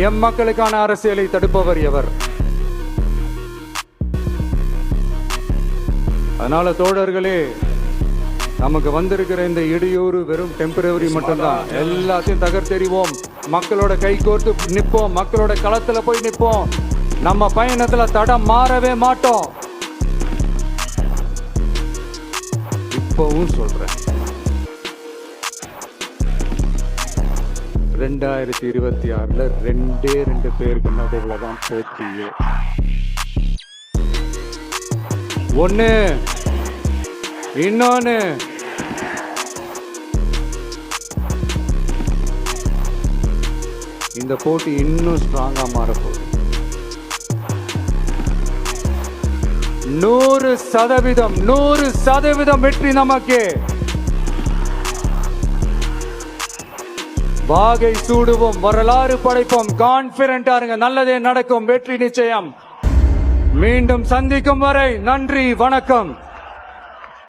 M மக்களுக்கான அரசியலை தடுப்பவர் எவர்? அதனால தோழர்களே, நமக்கு வந்திருக்கிற இந்த இடையூறு வெறும் டெம்பரவரி மட்டும்தான். எல்லாத்தையும் தகர்த்தெறிவோம், மக்களோட கை கோர்த்து நிற்போம், மக்களோட களத்துல போய் நிற்போம். நம்ம பயணத்துல தடம் மாறவே மாட்டோம். இப்பவும் சொல்றேன், 2026ல 2 பேருக்கு நடுவில் தான் போட்டியே. ஒண்ணு, இன்னொன்னு இந்த போட்டி இன்னும் ஸ்ட்ராங்கா மாறப்போகுது. 100% வெற்றி நமக்கு. வாகை சூடுவோம், வரலாறு படைப்போம். கான்பிடென்டா இருங்க, நல்லதே நடக்கும், வெற்றி நிச்சயம். மீண்டும் சந்திக்கும் வரை நன்றி, வணக்கம்.